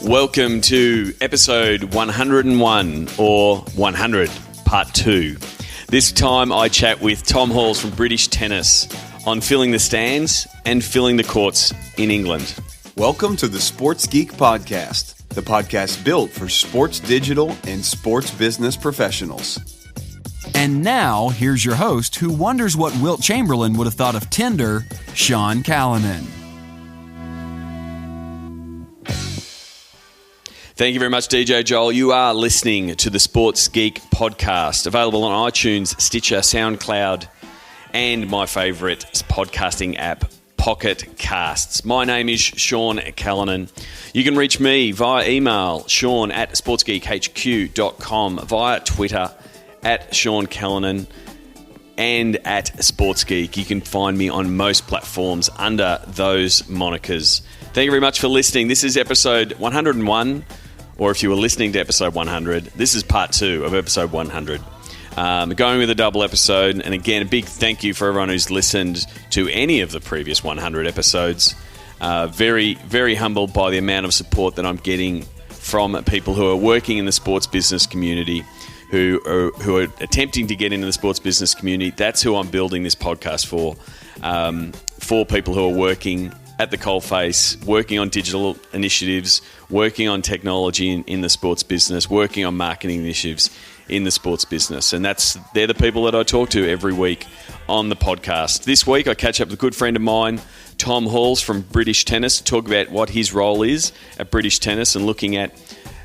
Welcome to episode 101 or 100, part 2. This time I chat with Tom Halls from British Tennis on filling the stands and filling the courts in England. Welcome to the Sports Geek Podcast, the podcast built for sports digital and sports business professionals. And now, here's your host who wonders what Wilt Chamberlain would have thought of Tinder, Sean Callanan. Thank you very much, DJ Joel. You are listening to the Sports Geek Podcast, available on iTunes, Stitcher, SoundCloud, and my favourite podcasting app, Pocket Casts. My name is Sean Callanan. You can reach me via email, sean@sportsgeekhq.com, via Twitter, @Sean Callanan, and @SportsGeek. You can find me on most platforms under those monikers. Thank you very much for listening. This is episode 101, or if you were listening to episode 100, this is part 2 of episode 100. Going with a double episode, and again, a big thank you for everyone who's listened to any of the previous 100 episodes. Very, very humbled by the amount of support that I'm getting from people who are working in the sports business community, who are attempting to get into the sports business community. That's who I'm building this podcast for people who are working at the coalface, working on digital initiatives, working on technology in the sports business, working on marketing initiatives in the sports business. And they're the people that I talk to every week on the podcast. This week I catch up with a good friend of mine, Tom Halls from British Tennis, to talk about what his role is at British Tennis and looking at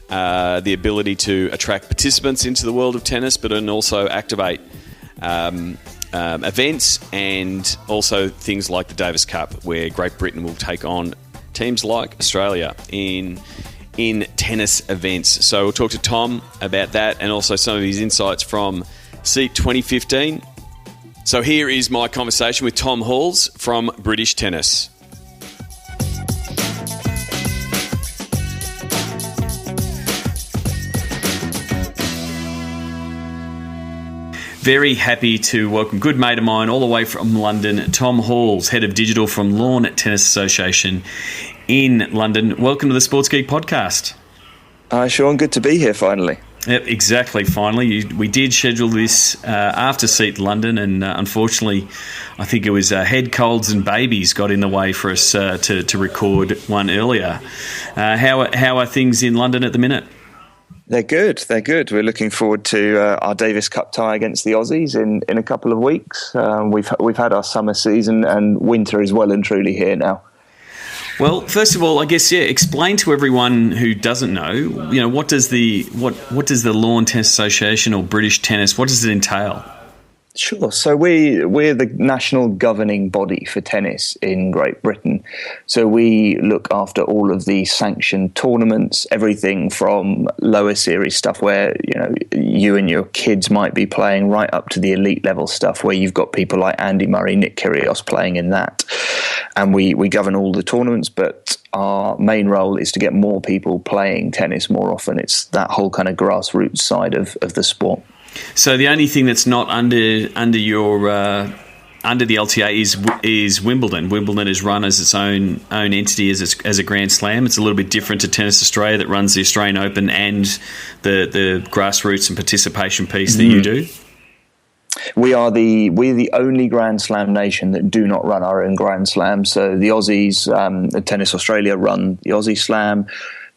the ability to attract participants into the world of tennis, but and also activate events, and also things like the Davis Cup, where Great Britain will take on teams like Australia in tennis events. So we'll talk to Tom about that and also some of his insights from SEAT 2015. So here is my conversation with Tom Halls from British Tennis. Very happy to welcome a good mate of mine all the way from London, Tom Halls, Head of Digital from Lawn Tennis Association in London. Welcome to the Sports Geek Podcast. Hi, Sean. Good to be here finally. Yep, exactly. Finally, we did schedule this after SEAT London, and unfortunately, I think it was head colds and babies got in the way for us to record one earlier. How are things in London at the minute? They're good. We're looking forward to our Davis Cup tie against the Aussies in a couple of weeks. We've had our summer season, and winter is well and truly here now. Well, first of all, I guess explain to everyone who doesn't know. What does the Lawn Tennis Association or British Tennis? What does it entail? Sure. So we're the national governing body for tennis in Great Britain. So we look after all of the sanctioned tournaments, everything from lower series stuff where you and your kids might be playing, right up to the elite level stuff where you've got people like Andy Murray, Nick Kyrgios playing in that. And we govern all the tournaments, but our main role is to get more people playing tennis more often. It's that whole kind of grassroots side of the sport. So the only thing that's not under your under the LTA is Wimbledon. Wimbledon is run as its own entity as a Grand Slam. It's a little bit different to Tennis Australia that runs the Australian Open and the grassroots and participation piece that you do. We're the only Grand Slam nation that do not run our own Grand Slam. So the Aussies, Tennis Australia run the Aussie Slam.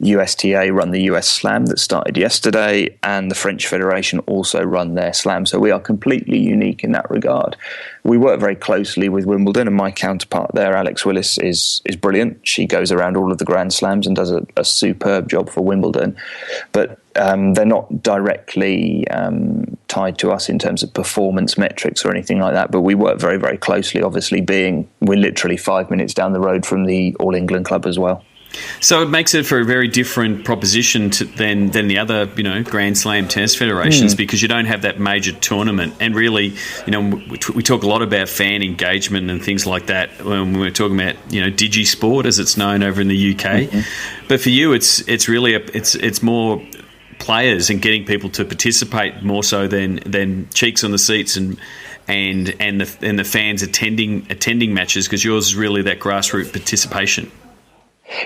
USTA run the US Slam that started yesterday, and the French Federation also run their Slam. So we are completely unique in that regard. We work very closely with Wimbledon, and my counterpart there, Alex Willis, is brilliant. She goes around all of the Grand Slams and does a superb job for Wimbledon. But they're not directly tied to us in terms of performance metrics or anything like that. But we work very, very closely, obviously we're literally 5 minutes down the road from the All England Club as well. So it makes it for a very different proposition than the other, Grand Slam tennis federations, because you don't have that major tournament. And really, we talk a lot about fan engagement and things like that when we're talking about, Digisport, as it's known over in the UK. Mm-hmm. But for you, it's really it's more players and getting people to participate more so than cheeks on the seats and the fans attending matches, because yours is really that grassroots participation.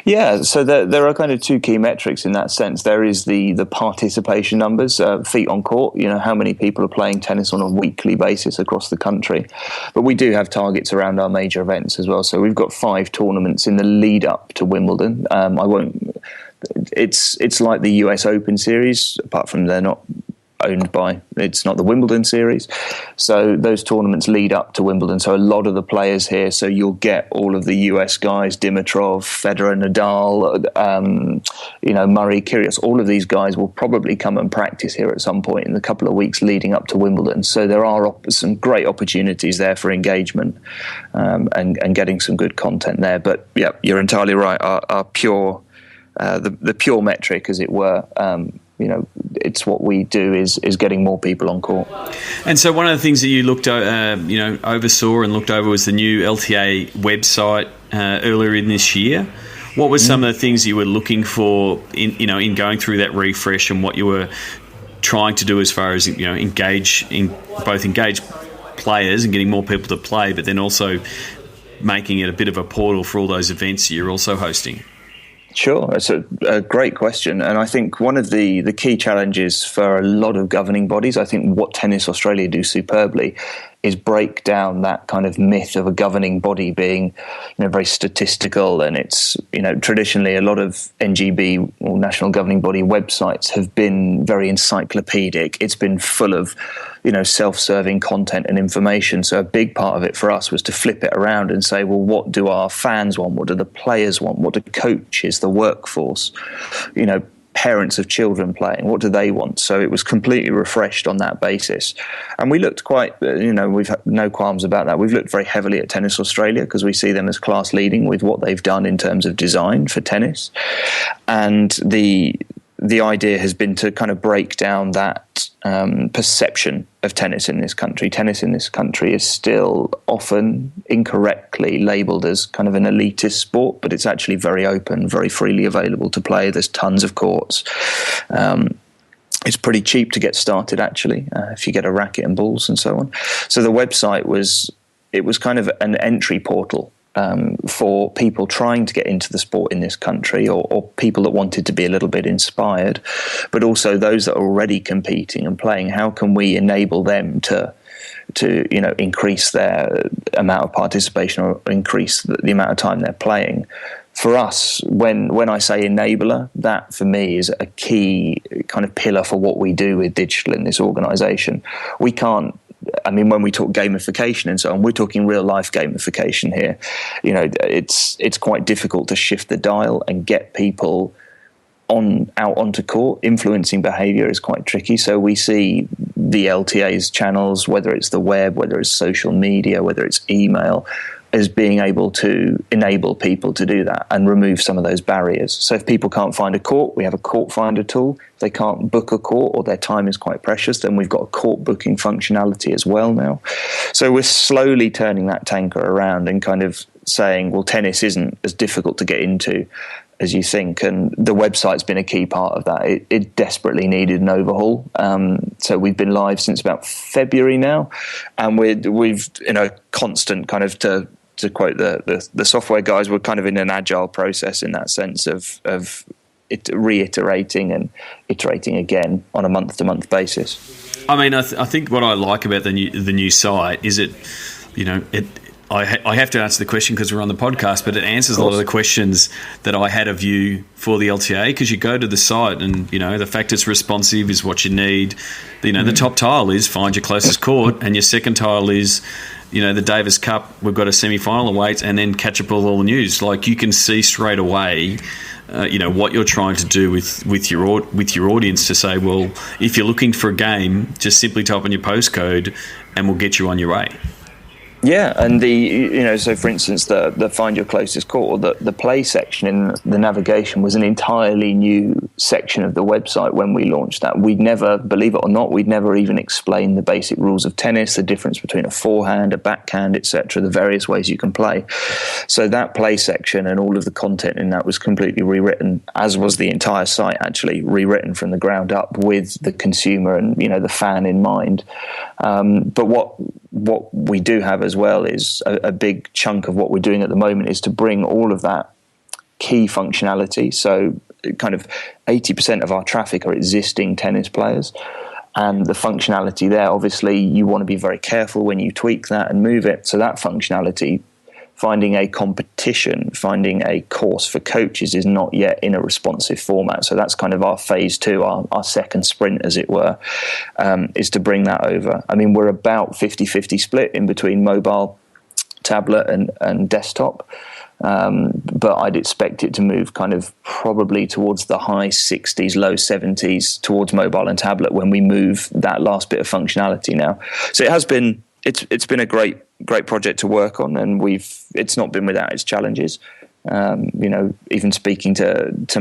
Yeah, so there are kind of two key metrics in that sense. There is the participation numbers, feet on court, how many people are playing tennis on a weekly basis across the country. But we do have targets around our major events as well. So we've got 5 tournaments in the lead up to Wimbledon. It's like the US Open series, apart from they're not owned by, it's not the Wimbledon series. So those tournaments lead up to Wimbledon. So a lot of the players here, so you'll get all of the US guys, Dimitrov, Federer, Nadal, Murray, Kyrgios, all of these guys will probably come and practice here at some point in the couple of weeks leading up to Wimbledon. So there are some great opportunities there for engagement and getting some good content there. But yeah, you're entirely right. Our pure, the pure metric, as it were, it's what we do is getting more people on court. And so one of the things that you oversaw and looked over was the new LTA website earlier in this year. What were some of the things you were looking for in going through that refresh, and what you were trying to do as far as engage players and getting more people to play, but then also making it a bit of a portal for all those events that you're also hosting? Sure, it's a great question, and I think one of the key challenges for a lot of governing bodies, I think what Tennis Australia do superbly, is break down that kind of myth of a governing body being, very statistical, and it's, traditionally a lot of NGB or National Governing Body websites have been very encyclopedic. It's been full of, self-serving content and information. So a big part of it for us was to flip it around and say, well, what do our fans want? What do the players want? What do coaches, the workforce, parents of children playing, what do they want? So it was completely refreshed on that basis. And we looked quite, we've had no qualms about that. We've looked very heavily at Tennis Australia because we see them as class leading with what they've done in terms of design for tennis. And the idea has been to kind of break down that perception of tennis in this country. Tennis in this country is still often incorrectly labelled as kind of an elitist sport, but it's actually very open, very freely available to play. There's tons of courts. It's pretty cheap to get started, actually, if you get a racket and balls and so on. So the website was kind of an entry portal for people trying to get into the sport in this country, or people that wanted to be a little bit inspired, but also those that are already competing and playing. How can we enable them to increase their amount of participation or increase the amount of time they're playing? For us, when I say enabler, that for me is a key kind of pillar for what we do with digital in this organisation. We can't, when we talk gamification and so on, we're talking real life gamification here. It's quite difficult to shift the dial and get people out onto court. Influencing behaviour is quite tricky. So we see the LTA's channels, whether it's the web, whether it's social media, whether it's email, as being able to enable people to do that and remove some of those barriers. So if people can't find a court, we have a court finder tool. If they can't book a court or their time is quite precious, then we've got a court booking functionality as well now. So we're slowly turning that tanker around and kind of saying, well, tennis isn't as difficult to get into as you think, and the website's been a key part of that. It desperately needed an overhaul. So we've been live since about February now, and we've in a constant kind of, to quote the software guys, we're kind of in an agile process in that sense of it reiterating and iterating again on a month-to-month basis. I think what I like about the new site is I have to answer the question because we're on the podcast, but it answers a lot of the questions that I had of you for the LTA, because you go to the site and, the fact it's responsive is what you need. The top tile is find your closest court, and your second tile is, the Davis Cup, we've got a semi-final awaits, and then catch up with all the news. Like, you can see straight away, what you're trying to do with your audience, to say, well, if you're looking for a game, just simply type in your postcode and we'll get you on your way. Yeah, and so for instance, the find your closest court, or the play section in the navigation was an entirely new section of the website when we launched that. We'd never, believe it or not, we'd never even explained the basic rules of tennis, the difference between a forehand, a backhand, etc., the various ways you can play. So that play section and all of the content in that was completely rewritten, as was the entire site, actually rewritten from the ground up with the consumer and the fan in mind. But what we do have as well is a big chunk of what we're doing at the moment is to bring all of that key functionality. So kind of 80% of our traffic are existing tennis players. And the functionality there, obviously, you want to be very careful when you tweak that and move it. So that functionality, finding a competition, finding a course for coaches is not yet in a responsive format. So that's kind of our phase 2, our second sprint, as it were, is to bring that over. I mean, we're about 50-50 split in between mobile, tablet and desktop. But I'd expect it to move kind of probably towards the high 60s, low 70s towards mobile and tablet when we move that last bit of functionality now. So it's been a great project to work on, and it's not been without its challenges. Even speaking to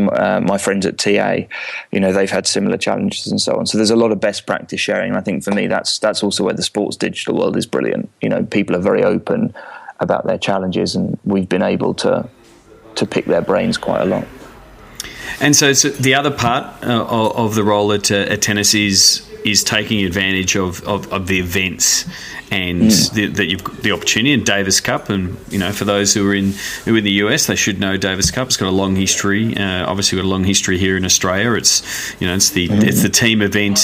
my friends at TA, they've had similar challenges and so on. So there's a lot of best practice sharing. And I think for me, that's also where the sports digital world is brilliant. People are very open about their challenges, and we've been able to pick their brains quite a lot. And so the other part of the role at tennis is taking advantage of the events and that you've got the opportunity in Davis Cup. And for those who are in the US, they should know Davis Cup. It's got a long history. Obviously, got a long history here in Australia. It's the team event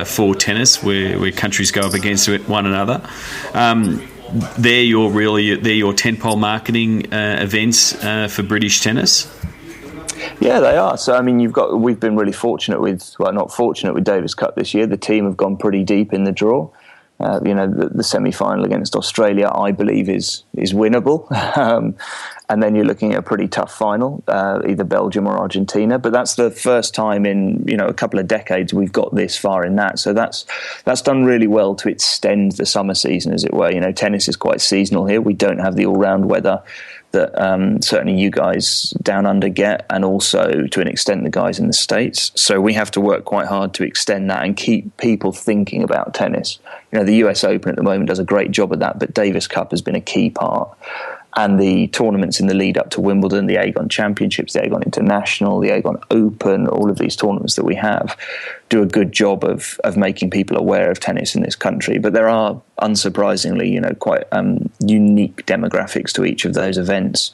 for tennis where countries go up against one another. They're your tentpole marketing events for British tennis. Yeah, they are. So I mean, we've been really fortunate with Davis Cup this year. The team have gone pretty deep in the draw. The semi-final against Australia, I believe, is winnable. And then you're looking at a pretty tough final, either Belgium or Argentina. But that's the first time in a couple of decades we've got this far in that. So that's done really well to extend the summer season, as it were. Tennis is quite seasonal here. We don't have the all-round weather that certainly you guys down under get, and also to an extent the guys in the States. So we have to work quite hard to extend that and keep people thinking about tennis. The US Open at the moment does a great job of that, but Davis Cup has been a key part. And the tournaments in the lead up to Wimbledon, the Aegon Championships, the Aegon International, the Aegon Open, all of these tournaments that we have do a good job of making people aware of tennis in this country. But there are, unsurprisingly, quite unique demographics to each of those events.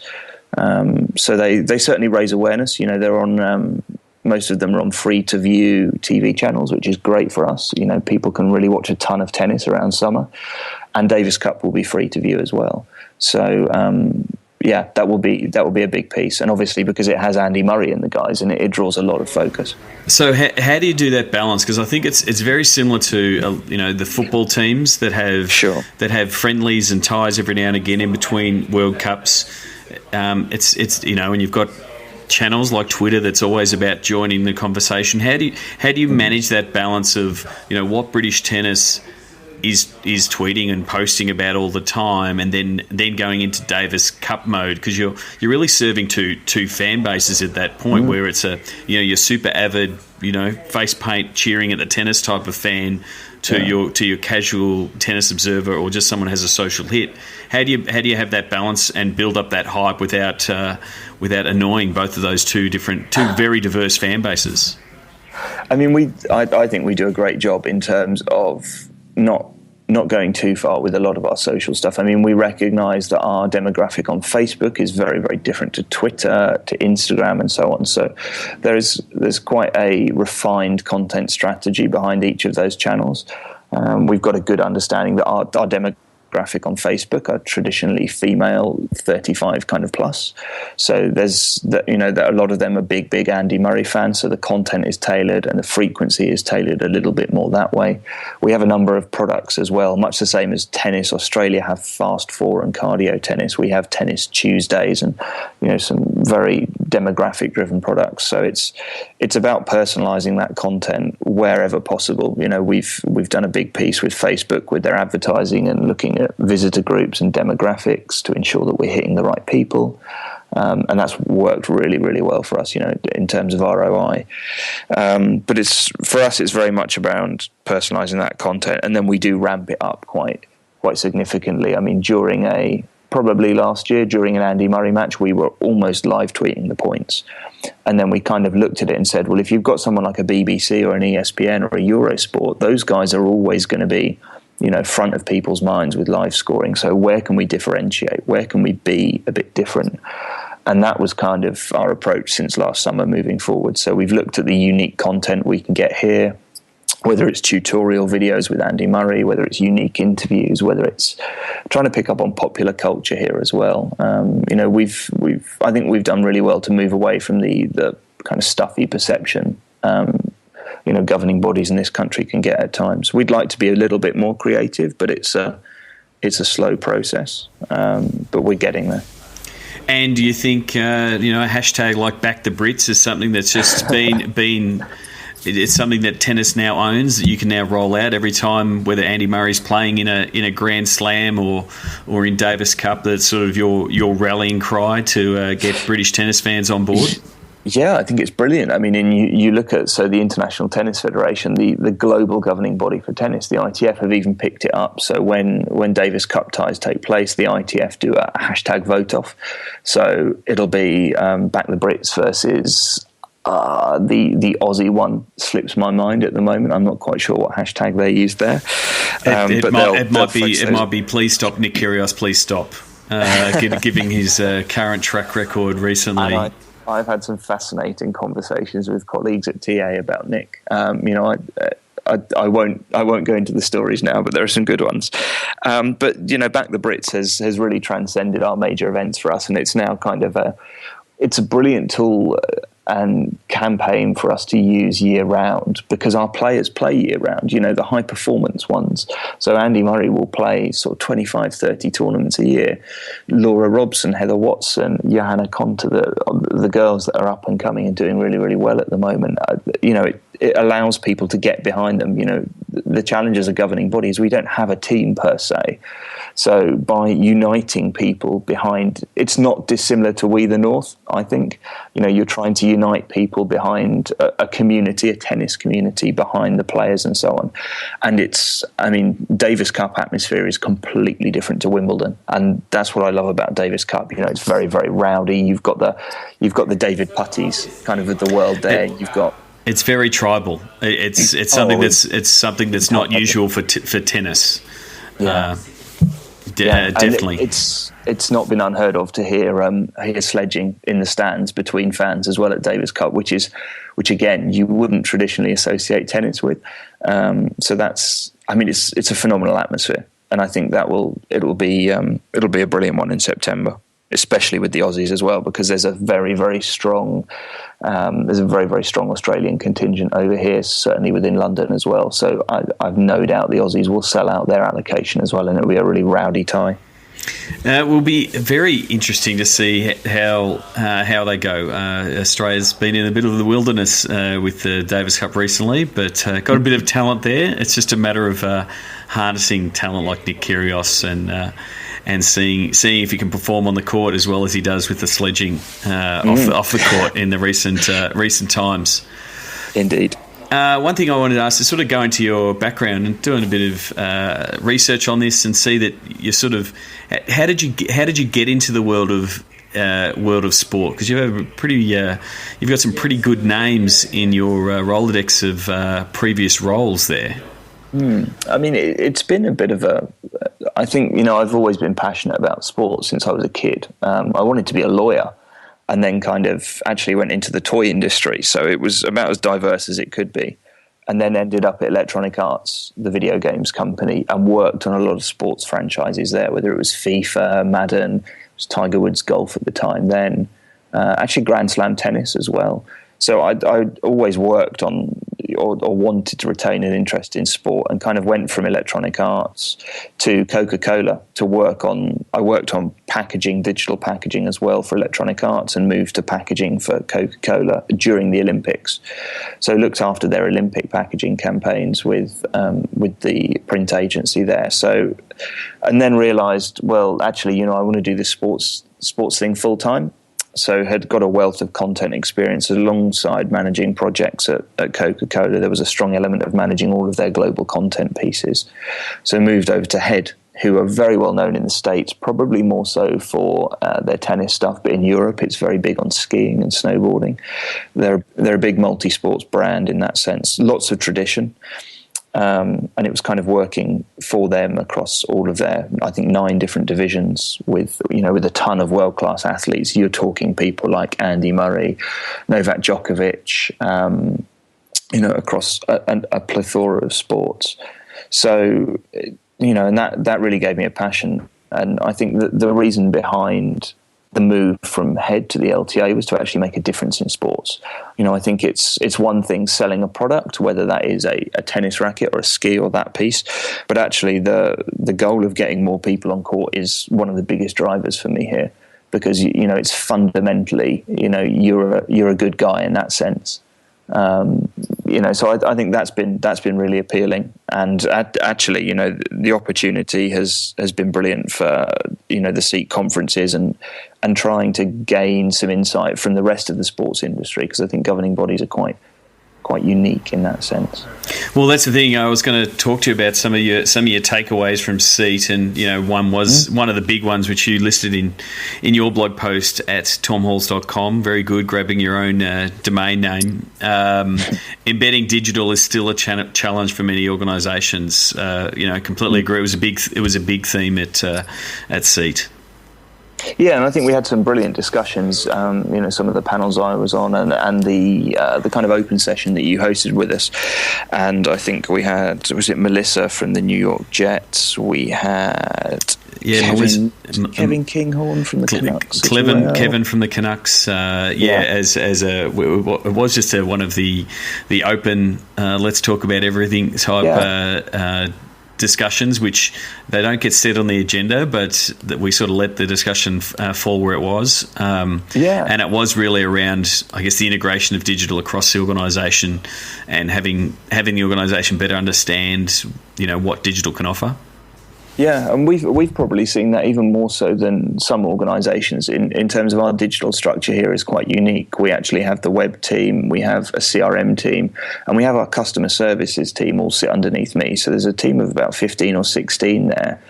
So they certainly raise awareness. They're on most of them are on free-to-view TV channels, which is great for us. People can really watch a ton of tennis around summer. And Davis Cup will be free to view as well. So that will be a big piece, and obviously because it has Andy Murray and the guys, and it draws a lot of focus. So how do you do that balance? Because I think it's very similar to the football teams that have friendlies and ties every now and again in between World Cups. It's and you've got channels like Twitter that's always about joining the conversation. How do you manage that balance of what British tennis is tweeting and posting about all the time, and then going into Davis Cup mode, because you're really serving two fan bases at that point, where it's your super avid face paint cheering at the tennis type of fan to your casual tennis observer, or just someone who has a social hit. How do you have that balance and build up that hype without annoying both of those two very diverse fan bases? I mean, I think we do a great job in terms of not going too far with a lot of our social stuff. I mean, we recognise that our demographic on Facebook is very, very different to Twitter, to Instagram, and so on. So there's quite a refined content strategy behind each of those channels. We've got a good understanding that our demographic on Facebook are traditionally female, 35 kind of plus. So there's a lot of them are big Andy Murray fans. So the content is tailored and the frequency is tailored a little bit more that way. We have a number of products as well, much the same as Tennis Australia have Fast 4 and Cardio Tennis. We have Tennis Tuesdays and some very demographic driven products. So it's about personalizing that content wherever possible. We've done a big piece with Facebook with their advertising and looking at visitor groups and demographics to ensure that we're hitting the right people. And that's worked really, really well for us, in terms of ROI. But for us, it's very much around personalizing that content. And then we do ramp it up quite significantly. I mean, probably last year, during an Andy Murray match, we were almost live tweeting the points. And then we kind of looked at it and said, well, if you've got someone like a BBC or an ESPN or a Eurosport, those guys are always going to be front of people's minds with live scoring. So where can we differentiate? Where can we be a bit different? that was kind of our approach since last summer moving forward. So we've looked at the unique content we can get here, whether it's tutorial videos with Andy Murray, whether it's unique interviews, whether it's trying to pick up on popular culture here as well. I think we've done really well to move away from the kind of stuffy perception governing bodies in this country can get at times. We'd like to be a little bit more creative, but it's a slow process, but we're getting there. And do you think a hashtag like Back the Brits is something that's just been it's something that tennis now owns, that you can now roll out every time, whether Andy Murray's playing in a Grand Slam or in Davis Cup, that's sort of your rallying cry to get British tennis fans on board? Yeah, I think it's brilliant. I mean, you look at the International Tennis Federation, the global governing body for tennis, the ITF have even picked it up. So when Davis Cup ties take place, the ITF do a hashtag vote off. So it'll be Back the Brits versus the Aussie one slips my mind at the moment. I'm not quite sure what hashtag they used there. It might be please stop Nick Kyrgios, please stop. Giving his current track record recently. I've had some fascinating conversations with colleagues at TA about Nick. I won't go into the stories now, but there are some good ones. But Back the Brits has really transcended our major events for us, and it's now kind of it's a brilliant tool and campaign for us to use year round, because our players play year round, the high performance ones. So Andy Murray will play sort of 25, 30 tournaments a year. Laura Robson, Heather Watson, Johanna Konta, the girls that are up and coming and doing really, really well at the moment. It allows people to get behind them. The challenges of governing bodies, we don't have a team per se. So by uniting people behind, it's not dissimilar to We the North, I think. You're trying to unite people behind a community, a tennis community, behind the players and so on. And Davis Cup atmosphere is completely different to Wimbledon. And that's what I love about Davis Cup. It's very, very rowdy. You've got the David Putties kind of of the world there. It's very tribal. It's something that's not usual for tennis. Yeah. Definitely. It's not been unheard of to hear sledging in the stands between fans as well at Davis Cup, which again you wouldn't traditionally associate tennis with. So it's a phenomenal atmosphere, and I think it'll be a brilliant one in September, especially with the Aussies as well, because there's a very, very strong Australian contingent over here, certainly within London as well. So I've no doubt the Aussies will sell out their allocation as well, and it'll be a really rowdy tie. It will be very interesting to see how they go. Australia's been in a bit of the wilderness with the Davis Cup recently, but got a bit of talent there. It's just a matter of harnessing talent like Nick Kyrgios and seeing if he can perform on the court as well as he does with the sledging off the court in the recent times. Indeed. One thing I wanted to ask is sort of go into your background and doing a bit of research on this and see that you sort of how did you get into the world of sport, because you have you've got some pretty good names in your Rolodex of previous roles there. It's been a bit of I think, I've always been passionate about sports since I was a kid. I wanted to be a lawyer, and then kind of actually went into the toy industry. So it was about as diverse as it could be. And then ended up at Electronic Arts, the video games company, and worked on a lot of sports franchises there, whether it was FIFA, Madden, it was Tiger Woods Golf at the time then, actually Grand Slam tennis as well. So I always worked on or wanted to retain an interest in sport, and kind of went from Electronic Arts to Coca-Cola to I worked on packaging, digital packaging as well for Electronic Arts, and moved to packaging for Coca-Cola during the Olympics. So looked after their Olympic packaging campaigns with the print agency there. So, and then realized, well, actually, I want to do this sports thing full time. So had got a wealth of content experience alongside managing projects at Coca-Cola. There was a strong element of managing all of their global content pieces. So moved over to Head, who are very well known in the States, probably more so for their tennis stuff, but in Europe it's very big on skiing and snowboarding. They're a big multi-sports brand in that sense. Lots of tradition. and it was kind of working for them across all of their, I think, 9 different divisions with a ton of world-class athletes. You're talking people like Andy Murray, Novak Djokovic, across a plethora of sports. So, and that really gave me a passion. And I think that the reason behind the move from head to the LTA was to actually make a difference in sports. I think it's one thing selling a product, whether that is a tennis racket or a ski or that piece, but actually the goal of getting more people on court is one of the biggest drivers for me here, because it's fundamentally you're a good guy in that sense. So I think that's been really appealing, and actually, the opportunity has been brilliant for the SEAT conferences and trying to gain some insight from the rest of the sports industry, because I think governing bodies are quite unique in that sense. Well, that's the thing. I was going to talk to you about some of your takeaways from SEAT, and one was one of the big ones which you listed in your blog post at tomhalls.com. Very good, grabbing your own domain name. Embedding digital is still a challenge for many organisations. Completely agree. It was a big theme at SEAT. Yeah, and I think we had some brilliant discussions. Some of the panels I was on, and the kind of open session that you hosted with us. And I think we had, was it Melissa from the New York Jets? We had Kevin Kinghorn from the Canucks. Kevin from the Canucks. It was just one of the open let's talk about everything type. Discussions, which they don't get set on the agenda, but that we sort of let the discussion fall where it was. And it was really around, I guess, the integration of digital across the organisation and having the organisation better understand, what digital can offer. Yeah, and we've probably seen that even more so than some organisations in terms of our digital structure here is quite unique. We actually have the web team, we have a CRM team, and we have our customer services team all sit underneath me. So there's a team of about 15 or 16 there.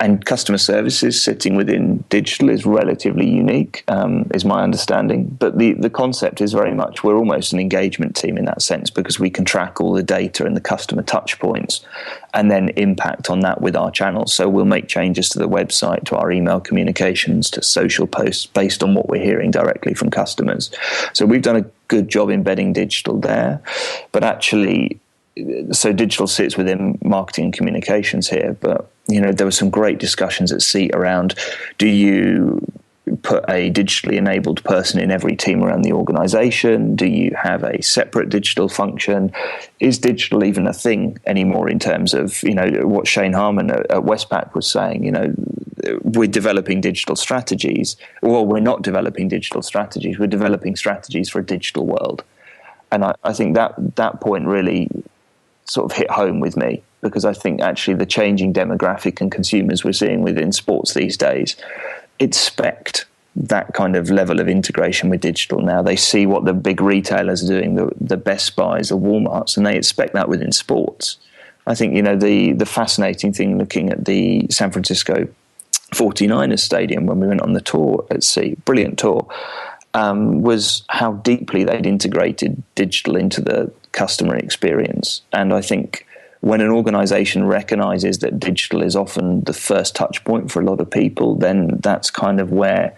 And customer services sitting within digital is relatively unique, is my understanding. But the concept is very much, we're almost an engagement team in that sense, because we can track all the data and the customer touch points and then impact on that with our channels. So we'll make changes to the website, to our email communications, to social posts based on what we're hearing directly from customers. So we've done a good job embedding digital there. But actually, so digital sits within marketing and communications here, but there were some great discussions at SEAT around, do you put a digitally enabled person in every team around the organisation? Do you have a separate digital function? Is digital even a thing anymore in terms of, what Shane Harmon at Westpac was saying, we're developing digital strategies. Well, we're not developing digital strategies. We're developing strategies for a digital world. And I think that point really sort of hit home with me, because I think actually the changing demographic and consumers we're seeing within sports these days expect that kind of level of integration with digital now. They see what the big retailers are doing, the Best Buys, the Walmarts, and they expect that within sports. I think, the fascinating thing looking at the San Francisco 49ers stadium when we went on the tour at SEAT, brilliant tour, was how deeply they'd integrated digital into the customer experience. And I think when an organization recognizes that digital is often the first touch point for a lot of people, then that's kind of where,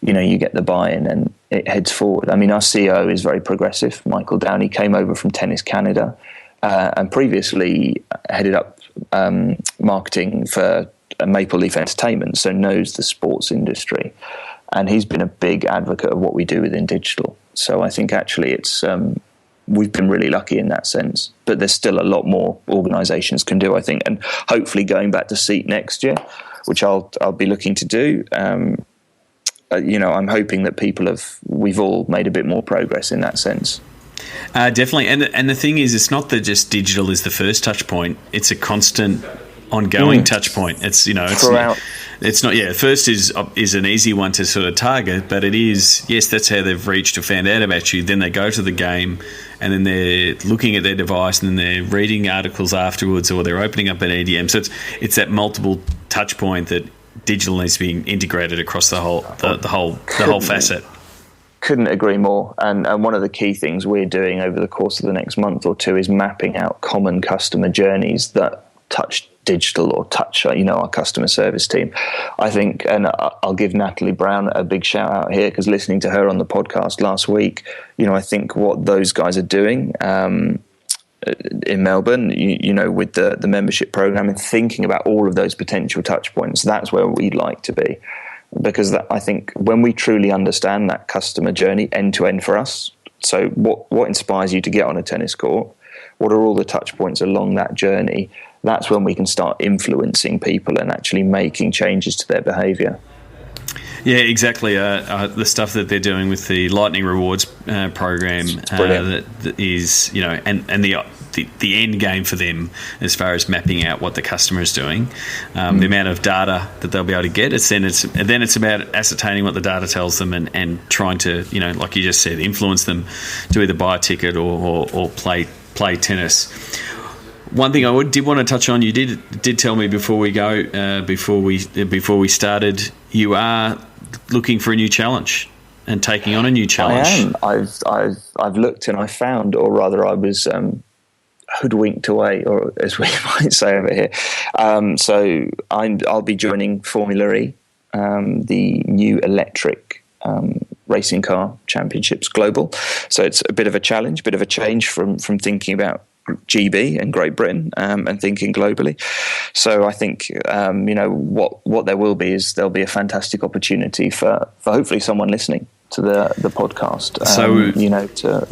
you get the buy-in and it heads forward. I mean, our CEO is very progressive. Michael Downey came over from Tennis Canada and previously headed up marketing for Maple Leaf Entertainment, so knows the sports industry. And he's been a big advocate of what we do within digital. So I think actually it's we've been really lucky in that sense. But there's still a lot more organisations can do, I think. And hopefully going back to SEAT next year, which I'll be looking to do, I'm hoping that we've all made a bit more progress in that sense. Definitely. And the thing is, it's not that just digital is the first touch point. It's a constant ongoing touch point. It's it's not first is an easy one to sort of target, but it is, yes, that's how they've reached or found out about you. Then they go to the game and then they're looking at their device and then they're reading articles afterwards, or they're opening up an EDM. So it's that multiple touch point that digital needs to be integrated across the whole facet. Couldn't agree more. And one of the key things we're doing over the course of the next month or two is mapping out common customer journeys that touch digital or touch, our customer service team. I think, and I'll give Natalie Brown a big shout out here, because listening to her on the podcast last week, I think what those guys are doing in Melbourne, with the membership program and thinking about all of those potential touch points, that's where we'd like to be. Because I think when we truly understand that customer journey end to end for us, so what inspires you to get on a tennis court? What are all the touch points along that journey? That's when we can start influencing people and actually making changes to their behaviour. Yeah, exactly. The stuff that they're doing with the Lightning Rewards program that is, and the end game for them as far as mapping out what the customer is doing, the amount of data that they'll be able to get. Then it's about ascertaining what the data tells them and trying to, like you just said, influence them to either buy a ticket or play tennis. One thing I did want to touch on, you did tell me before we go, before we started, you are looking for a new challenge and taking on a new challenge. I am. I've looked and I found, or rather, I was hoodwinked away, or as we might say over here. So I'll be joining Formula E, the new electric racing car championships global. So it's a bit of a challenge, bit of a change from thinking about GB and Great Britain and thinking globally. So I think what there will be is there'll be a fantastic opportunity for hopefully someone listening to the podcast,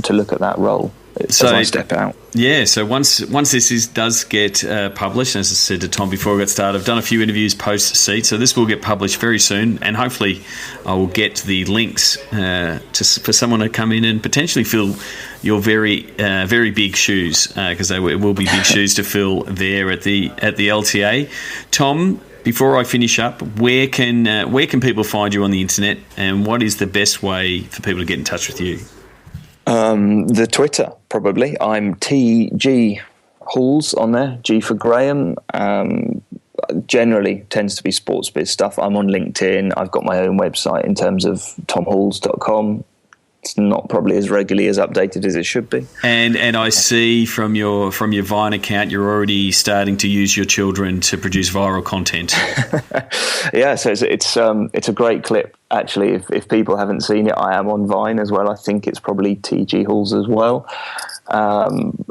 to look at that role as I step out. Yeah, so once this does get published, as I said to Tom before we got started, I've done a few interviews post-seat, so this will get published very soon, and hopefully I will get the links for someone to come in and potentially fill your very big shoes, because it will be big shoes to fill there at the LTA. Tom, before I finish up, where can people find you on the internet, and what is the best way for people to get in touch with you? The Twitter, probably. I'm TG Halls on there, G for Graham. Generally tends to be sports biz stuff. I'm on LinkedIn. I've got my own website in terms of tomhalls.com. It's not probably as regularly as updated as it should be. And I see from your Vine account, you're already starting to use your children to produce viral content. Yeah, so it's a great clip. Actually, if people haven't seen it, I am on Vine as well. I think it's probably TG Halls as well. I'm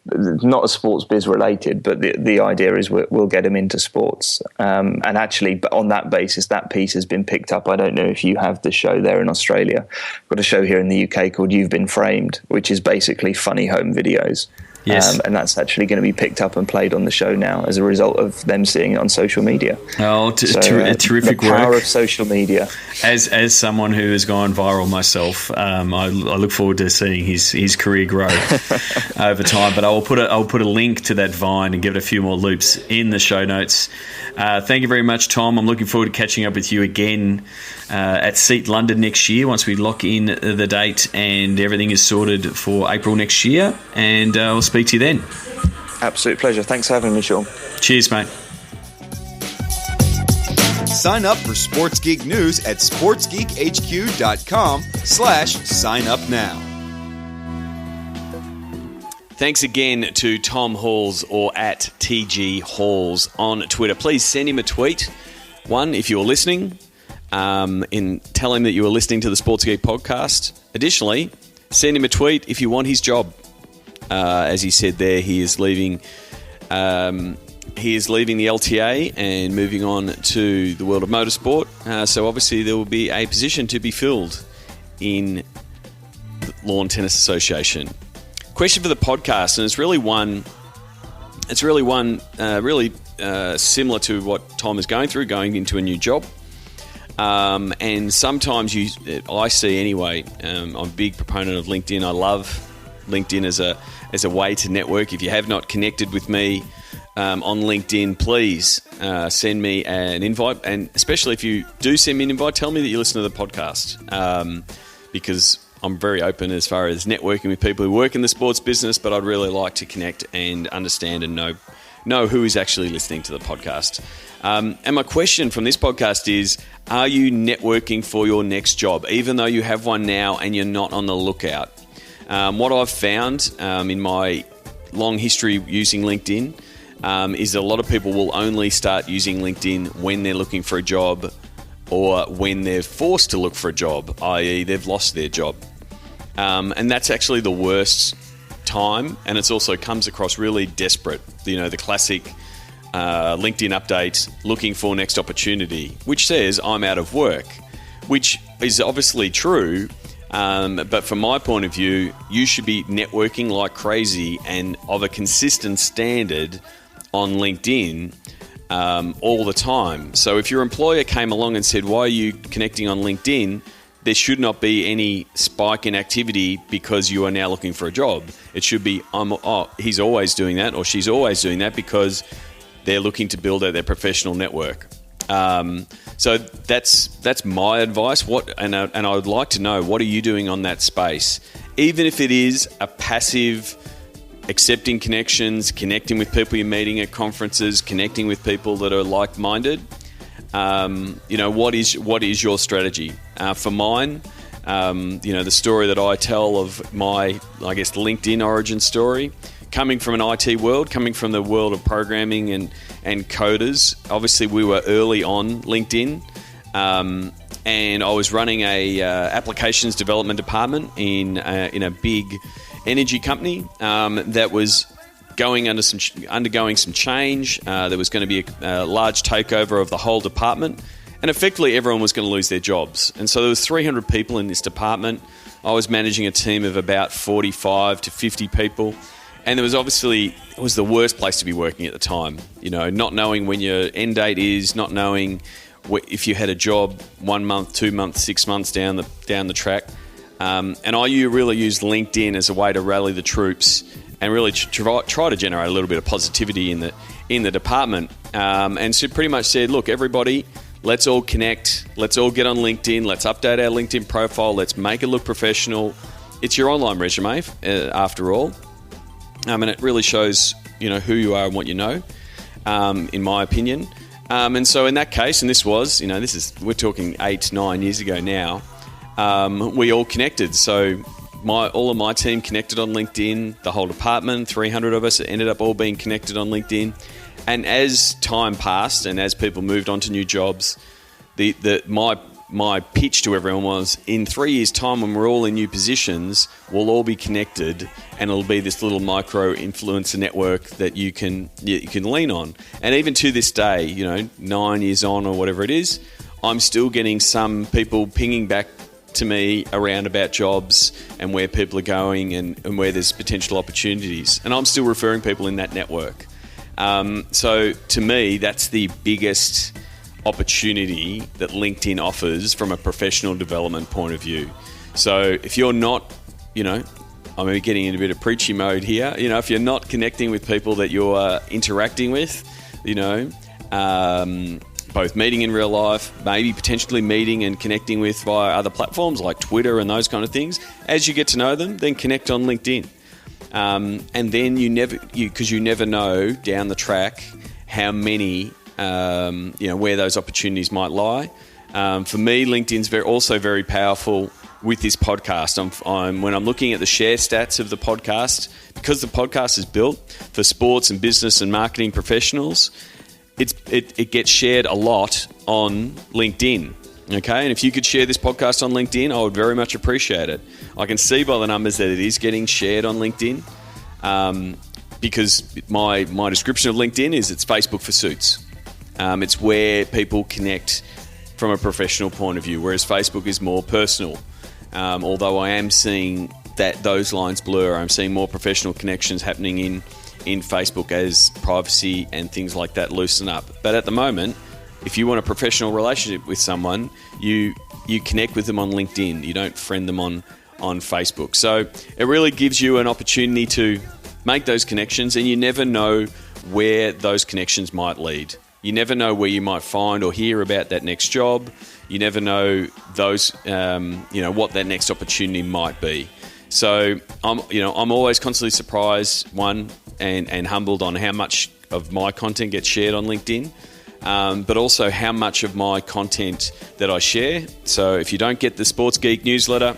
not a sports biz related, but the idea is we'll get them into sports. And actually, but on that basis, that piece has been picked up. I don't know if you have the show there in Australia. I've got a show here in the UK called You've Been Framed, which is basically funny home videos. Yes. And that's actually going to be picked up and played on the show now as a result of them seeing it on social media. Oh, terrific work. The power of social media. As someone who has gone viral myself, I look forward to seeing his career grow over time. But I'll put a link to that Vine and give it a few more loops in the show notes. Thank you very much, Tom. I'm looking forward to catching up with you again at Seat London next year once we lock in the date and everything is sorted for April next year. And I'll speak to you then. Absolute pleasure. Thanks for having me, Sean. Cheers, mate. Sign up for Sports Geek News at sportsgeekhq.com/sign up now. Thanks again to Tom Halls, or at TG Halls on Twitter. Please send him a tweet. One, if you're listening, tell him that you are listening to the Sports Geek podcast. Additionally, send him a tweet if you want his job. As he said there, he is leaving the LTA and moving on to the world of motorsport. So obviously there will be a position to be filled in the Lawn Tennis Association. Question for the podcast, and it's really one similar to what Tom is going through, going into a new job. And sometimes I see anyway, I'm a big proponent of LinkedIn. I love LinkedIn as a way to network. If you have not connected with me on LinkedIn, please send me an invite. And especially if you do send me an invite, tell me that you listen to the podcast, because I'm very open as far as networking with people who work in the sports business, but I'd really like to connect and understand and know know who is actually listening to the podcast. And my question from this podcast is, are you networking for your next job, even though you have one now and you're not on the lookout? What I've found in my long history using LinkedIn is a lot of people will only start using LinkedIn when they're looking for a job or when they're forced to look for a job, i.e. they've lost their job. And that's actually the worst time, and it also comes across really desperate. The classic LinkedIn update, looking for next opportunity, which says I'm out of work, which is obviously true. But from my point of view, you should be networking like crazy and of a consistent standard on LinkedIn all the time. So if your employer came along and said, why are you connecting on LinkedIn? There should not be any spike in activity because you are now looking for a job. It should be, he's always doing that or she's always doing that because they're looking to build out their professional network. So that's my advice. And I would like to know, what are you doing on that space? Even if it is a passive, accepting connections, connecting with people you're meeting at conferences, connecting with people that are like-minded. What is your strategy? For mine, the story that I tell of my, LinkedIn origin story, coming from an IT world, coming from the world of programming and coders. Obviously, we were early on LinkedIn, and I was running a applications development department in a big energy company that was undergoing some change. There was going to be a large takeover of the whole department, and effectively everyone was going to lose their jobs. And so there was 300 people in this department. I was managing a team of about 45 to 50 people, and it was the worst place to be working at the time. Not knowing when your end date is, not knowing if you had a job 1 month, 2 months, 6 months down the track. And I really used LinkedIn as a way to rally the troops and really try to generate a little bit of positivity in the department. And so pretty much said, look, everybody, let's all connect. Let's all get on LinkedIn. Let's update our LinkedIn profile. Let's make it look professional. It's your online resume, after all. And it really shows, who you are and what you know, in my opinion. And so in that case, and this was, we're talking 8-9 years ago now, we all connected. So all of my team connected on LinkedIn, the whole department, 300 of us ended up all being connected on LinkedIn. And as time passed and as people moved on to new jobs, my pitch to everyone was, in 3 years' time when we're all in new positions, we'll all be connected and it'll be this little micro influencer network that you can lean on. And even to this day, 9 years on or whatever it is, I'm still getting some people pinging back to me around about jobs and where people are going and where there's potential opportunities. And I'm still referring people in that network. So to me, that's the biggest opportunity that LinkedIn offers from a professional development point of view. So if you're not, I'm getting in a bit of preachy mode here, if you're not connecting with people that you're interacting with, both meeting in real life, maybe potentially meeting and connecting with via other platforms like Twitter and those kind of things, as you get to know them, then connect on LinkedIn. And then you never know down the track how many, where those opportunities might lie. For me, LinkedIn's also very powerful with this podcast. When I'm looking at the share stats of the podcast, because the podcast is built for sports and business and marketing professionals, it gets shared a lot on LinkedIn. Okay, and if you could share this podcast on LinkedIn, I would very much appreciate it. I can see by the numbers that it is getting shared on LinkedIn, because my description of LinkedIn is it's Facebook for suits. It's where people connect from a professional point of view, whereas Facebook is more personal. Although I am seeing that those lines blur, I'm seeing more professional connections happening in Facebook as privacy and things like that loosen up. But at the moment, if you want a professional relationship with someone, you connect with them on LinkedIn. You don't friend them on Facebook. So it really gives you an opportunity to make those connections, and you never know where those connections might lead. You never know where you might find or hear about that next job. You never know those, what that next opportunity might be. So I'm always constantly surprised, and humbled on how much of my content gets shared on LinkedIn, but also how much of my content that I share. So if you don't get the Sports Geek newsletter,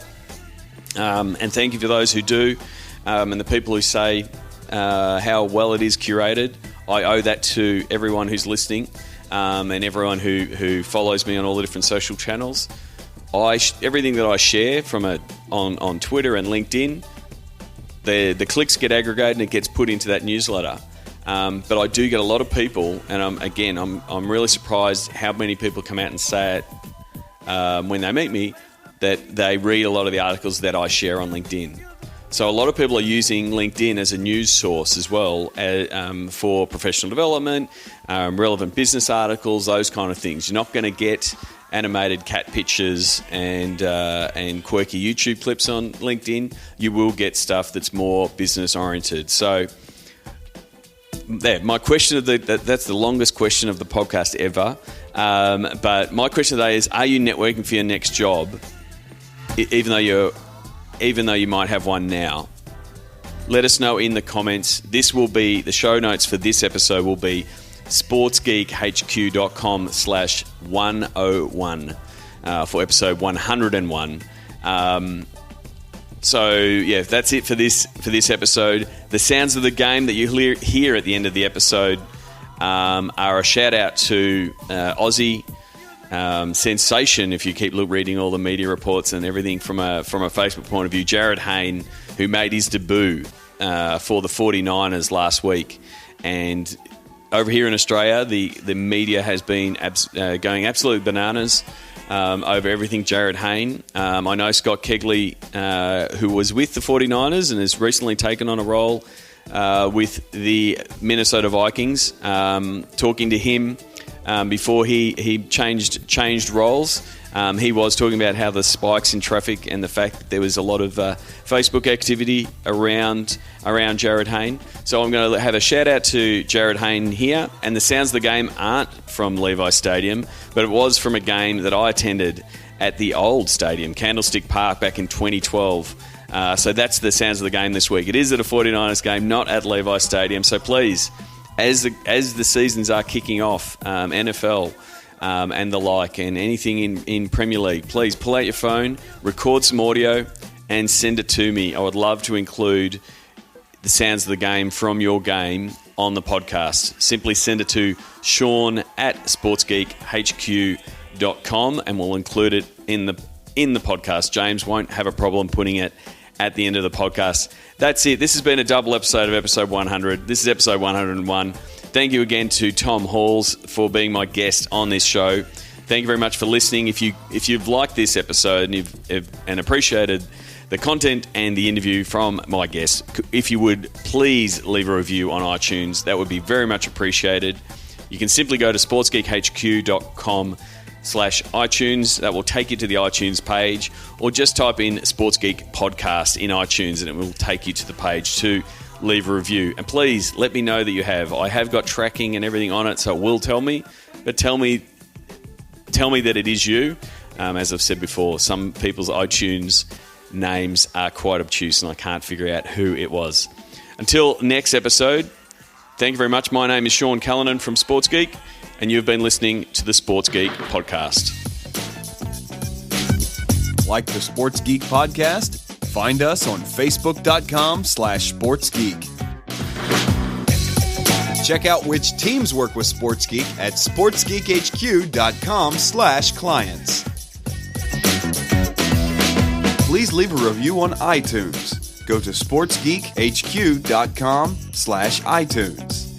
and thank you for those who do, and the people who say how well it is curated, I owe that to everyone who's listening, and everyone who follows me on all the different social channels. Everything that I share on Twitter and LinkedIn, the clicks get aggregated and it gets put into that newsletter. But I do get a lot of people, and I'm really surprised how many people come out and say it when they meet me, that they read a lot of the articles that I share on LinkedIn. So a lot of people are using LinkedIn as a news source as well, for professional development, relevant business articles, those kind of things. You're not going to get animated cat pictures and quirky YouTube clips on LinkedIn. You will get stuff that's more business oriented. So there, my question of that's the longest question of the podcast ever. But my question today is: are you networking for your next job, even though you might have one now? Let us know in the comments. This will be the show notes for this episode. Will be sportsgeekhq.com/101 for episode 101. So yeah, that's it for this episode. The sounds of the game that you hear at the end of the episode are a shout out to Aussie sensation, if you keep reading all the media reports and everything from a Facebook point of view, Jarryd Hayne, who made his debut for the 49ers last week. And over here in Australia, the media has been going absolute bananas over everything Jarryd Hayne. I know Scott Kegley, who was with the 49ers and has recently taken on a role with the Minnesota Vikings, talking to him before he changed roles. He was talking about how the spikes in traffic and the fact that there was a lot of Facebook activity around Jarryd Hayne. So I'm going to have a shout out to Jarryd Hayne here. And the sounds of the game aren't from Levi Stadium, but it was from a game that I attended at the old stadium, Candlestick Park, back in 2012. So that's the sounds of the game this week. It is at a 49ers game, not at Levi Stadium. So please, as the seasons are kicking off, NFL and the like, and anything in Premier League, please pull out your phone, record some audio, and send it to me. I would love to include the sounds of the game from your game on the podcast. Simply send it to Sean@sportsgeekhq.com, and we'll include it in the podcast. James won't have a problem putting it at the end of the podcast. That's it. This has been a double episode of episode 100. This is episode 101. Thank you again to Tom Halls for being my guest on this show. Thank you very much for listening. If you've liked this episode and appreciated the content and the interview from my guest, if you would please leave a review on iTunes, that would be very much appreciated. You can simply go to sportsgeekhq.com/iTunes. That will take you to the iTunes page, or just type in Sports Geek Podcast in iTunes and it will take you to the page to leave a review. And please let me know that you have. I have got tracking and everything on it, so it will tell me. But tell me that it is you. As I've said before, some people's iTunes names are quite obtuse and I can't figure out who it was. Until next episode, thank you very much. My name is Sean Callanan from Sports Geek, and you've been listening to the Sports Geek Podcast. Like the Sports Geek Podcast? Find us on Facebook.com/SportsGeek. Check out which teams work with Sports Geek at SportsGeekHQ.com/clients. Please leave a review on iTunes. Go to SportsGeekHQ.com/iTunes.